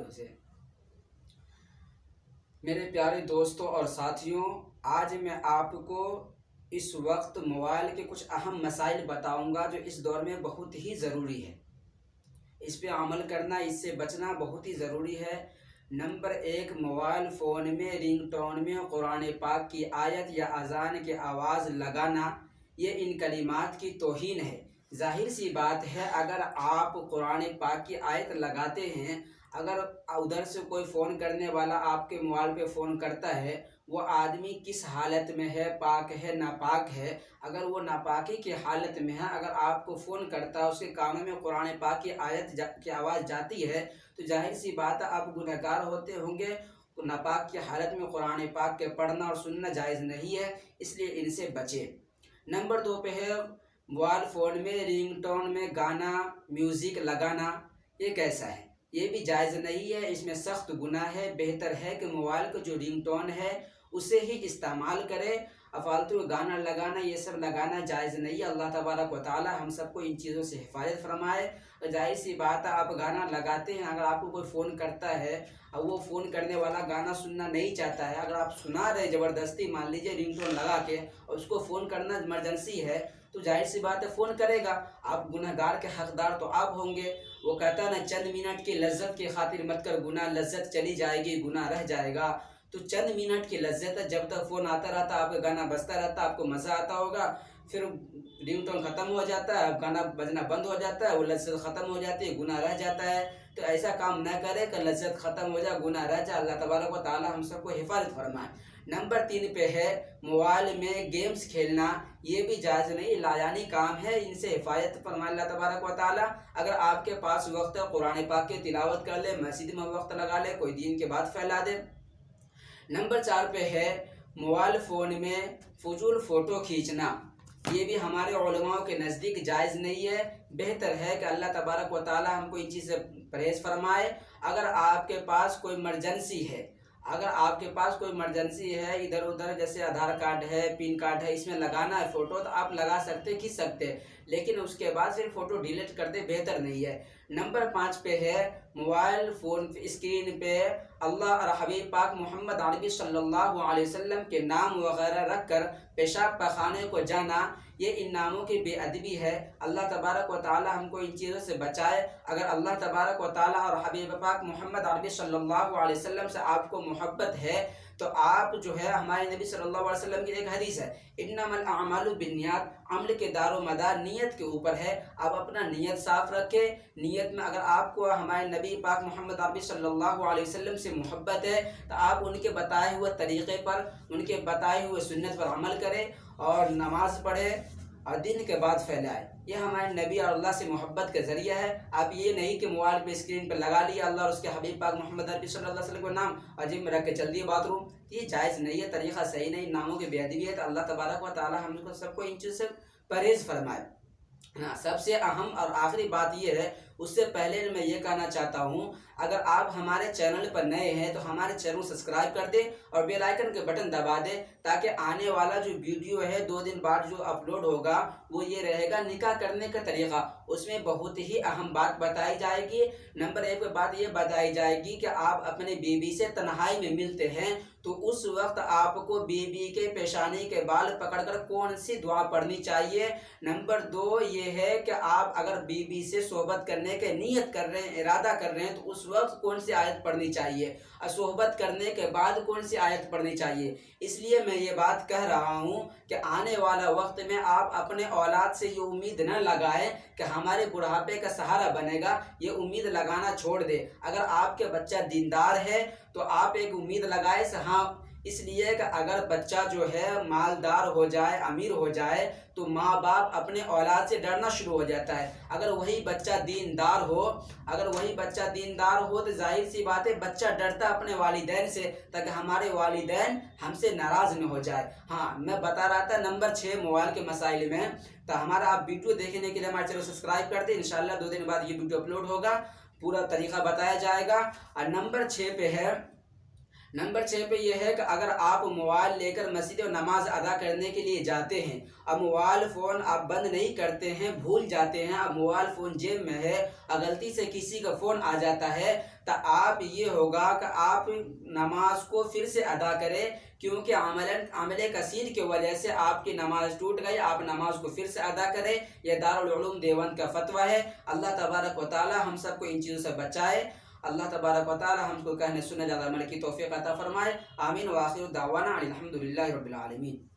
والوں سے۔ میرے پیارے دوستوں اور ساتھیوں، آج میں آپ کو اس وقت موبائل کے کچھ اہم مسائل بتاؤں گا جو اس دور میں بہت ہی ضروری ہے۔ اس پہ عمل کرنا، اس سے بچنا بہت ہی ضروری ہے۔ نمبر 1، موبائل فون میں رنگ ٹون میں قرآن پاک کی آیت یا اذان کی آواز لگانا، یہ ان کلمات کی توہین ہے۔ ظاہر سی بات ہے، اگر آپ قرآن پاک کی آیت لگاتے ہیں، اگر ادھر سے کوئی فون کرنے والا آپ کے موبائل پہ فون کرتا ہے، وہ آدمی کس حالت میں ہے، پاک ہے ناپاک ہے؟ اگر وہ ناپاکی کی حالت میں ہے، اگر آپ کو فون کرتا ہے، اس کے کانوں میں قرآن پاک کی آیت کی آواز جاتی ہے، تو ظاہر سی بات ہے آپ گنہگار ہوتے ہوں گے۔ ناپاک کی حالت میں قرآن پاک کے پڑھنا اور سننا جائز نہیں ہے، اس لیے ان سے بچے۔ نمبر 2 پہ ہے موبائل فون میں رنگ ٹون میں گانا میوزک لگانا، یہ کیسا ہے؟ یہ بھی جائز نہیں ہے، اس میں سخت گناہ ہے۔ بہتر ہے کہ موبائل کا جو رنگ ٹون ہے اسے ہی استعمال کرے۔ فالتو گانا لگانا، یہ سب لگانا جائز نہیں ہے۔ اللہ تبارک و تعالی ہم سب کو ان چیزوں سے حفاظت فرمائے۔ ظاہر سی بات ہے، آپ گانا لگاتے ہیں، اگر آپ کو کوئی فون کرتا ہے اور وہ فون کرنے والا گانا سننا نہیں چاہتا ہے، اگر آپ سنا رہے زبردستی، مان لیجیے رنگ ٹون لگا کے، اور اس کو فون کرنا ایمرجنسی ہے، تو ظاہر سی بات ہے فون کرے گا۔ آپ گنہگار کے حقدار تو آپ ہوں گے۔ وہ کہتا ہے نا، چند منٹ کی لذت کی خاطر مت کر گناہ، لذت چلی جائے گی گناہ رہ جائے گا۔ تو چند منٹ کی لذت ہے، جب تک فون آتا رہتا، آپ کا گانا بجتا رہتا، آپ کو مزہ آتا ہوگا، پھر رنگ ٹون ختم ہو جاتا ہے، گانا بجنا بند ہو جاتا ہے، وہ لذت ختم ہو جاتی ہے، گناہ رہ جاتا ہے۔ تو ایسا کام نہ کرے کہ لذت ختم ہو جائے، گناہ رہ جائے۔ اللہ تبارک و تعالی ہم سب کو حفاظت فرمائے۔ نمبر 3 پہ ہے موبائل میں گیمز کھیلنا، یہ بھی جائز نہیں، لایانی کام ہے، ان سے حفاظت فرمائے اللہ تبارک و تعالی۔ اگر آپ کے پاس وقت ہے، قرآن پاک کی تلاوت کر لے، مسجد میں وقت لگا لے، کوئی دین کے بات پھیلا دے۔ نمبر 4 پہ ہے موبائل فون میں فضول فوٹو کھینچنا، یہ بھی ہمارے علماء کے نزدیک جائز نہیں ہے۔ بہتر ہے کہ اللہ تبارک و تعالی ہم کو ان چیز سے پرہیز فرمائے۔ اگر آپ کے پاس کوئی ایمرجنسی ہے، اگر آپ کے پاس کوئی ایمرجنسی ہے، ادھر ادھر جیسے آدھار کارڈ ہے، پین کارڈ ہے، اس میں لگانا ہے فوٹو، تو آپ لگا سکتے، کھینچ سکتے، لیکن اس کے بعد پھر فوٹو ڈیلیٹ کر دے، بہتر نہیں ہے۔ نمبر 5 پہ ہے موبائل فون اسکرین پہ اللہ اور حبیب پاک محمد عربی صلی اللہ علیہ وسلم کے نام وغیرہ رکھ کر پیشاب پخانے کو جانا، یہ ان ناموں کی بے ادبی ہے۔ اللہ تبارک و تعالی ہم کو ان چیزوں سے بچائے۔ اگر اللہ تبارک و تعالی اور حبیب پاک محمد عربی صلی اللہ علیہ وسلم سے آپ کو محبت ہے، تو آپ جو ہے، ہمارے نبی صلی اللہ علیہ وسلم کی ایک حدیث ہے، انما الاعمال بالنیات، عمل کے دار و مدار نیت کے اوپر ہے۔ آپ اپنا نیت صاف رکھے۔ نیت میں اگر آپ کو ہمارے نبی پاک محمد عربی صلی اللہ علیہ وسلم سے محبت ہے، تو آپ ان کے بتائے ہوئے طریقے پر، ان کے بتائے ہوئے سنت پر عمل کریں اور نماز پڑھے اور دین کے بعد پھیلائے۔ یہ ہمارے نبی اور اللہ سے محبت کا ذریعہ ہے۔ آپ یہ نہیں کہ موبائل پہ اسکرین پہ لگا لیا اللہ اور اس کے حبیب پاک محمد عربی صلی اللہ علیہ وسلم کا نام اور جم میں رکھ کے چل دیے باتھ روم، یہ جائز نہیں ہے، طریقہ صحیح نہیں، ناموں کی بے ادبی ہے۔ تو اللہ تبارک و تعالی ہم کو سب کو ان چیز سے پرہیز فرمائے۔ سب سے اہم اور آخری بات یہ ہے، اس سے پہلے میں یہ کہنا چاہتا ہوں، اگر آپ ہمارے چینل پر نئے ہیں تو ہمارے چینل کو سبسکرائب کر دیں اور بیل آئیکن کے بٹن دبا دیں، تاکہ آنے والا جو ویڈیو ہے 2 دن بعد جو اپلوڈ ہوگا، وہ یہ رہے گا نکاح کرنے کا طریقہ۔ اس میں بہت ہی اہم بات بتائی جائے گی۔ نمبر 1 پہ بات یہ بتائی جائے گی کہ آپ اپنے بیوی سے تنہائی میں ملتے ہیں تو اس وقت آپ کو بیوی کے پیشانی کے بال پکڑ کر کون سی دعا پڑھنی چاہیے۔ نمبر 2 یہ ہے کہ آپ اگر بیوی سے صحبت کرنے کے نیت کر رہے ہیں، ارادہ کر رہے ہیں، تو اس وقت کون سی آیت پڑھنی چاہیے، اور صحبت کرنے کے بعد کون سی آیت پڑھنی چاہیے۔ اس لیے میں یہ بات کہہ رہا ہوں کہ آنے والا وقت میں آپ اپنے اولاد سے یہ امید نہ لگائیں کہ ہمارے بڑھاپے کا سہارا بنے گا، یہ امید لگانا چھوڑ دے۔ اگر آپ کے بچہ دیندار ہے تو آپ ایک امید لگائے سے ہاں، اس لیے کہ اگر بچہ جو ہے مالدار ہو جائے، امیر ہو جائے، تو ماں باپ اپنے اولاد سے ڈرنا شروع ہو جاتا ہے۔ اگر وہی بچہ دیندار ہو تو ظاہر سی بات ہے بچہ ڈرتا اپنے والدین سے، تاکہ ہمارے والدین ہم سے ناراض نہ ہو جائے۔ ہاں، میں بتا رہا تھا نمبر 6 موبائل کے مسائل میں، تو ہمارا آپ ویڈیو دیکھنے کے لیے ہمارے چینل کو سبسکرائب کر دیں۔ انشاءاللہ 2 دن بعد یہ ویڈیو اپلوڈ ہوگا، پورا طریقہ بتایا جائے گا۔ اور نمبر 6 پہ یہ ہے کہ اگر آپ موبائل لے کر مسجد اور نماز ادا کرنے کے لیے جاتے ہیں، اب موبائل فون آپ بند نہیں کرتے ہیں، بھول جاتے ہیں، اب موبائل فون جیب میں ہے اور غلطی سے کسی کا فون آ جاتا ہے، تو آپ یہ ہوگا کہ آپ نماز کو پھر سے ادا کریں، کیونکہ عمل کثیر کی وجہ سے آپ کی نماز ٹوٹ گئی، آپ نماز کو پھر سے ادا کریں۔ یہ دارالعلوم دیوبند کا فتویٰ ہے۔ اللہ تبارک و تعالی ہم سب کو ان چیزوں سے بچائے۔ اللہ تبارک و تعالی ہم کو کہنے سننے زیادہ عمل کی توفیق عطا فرمائے۔ آمین وآخر دعوانا الحمدللہ رب العالمین۔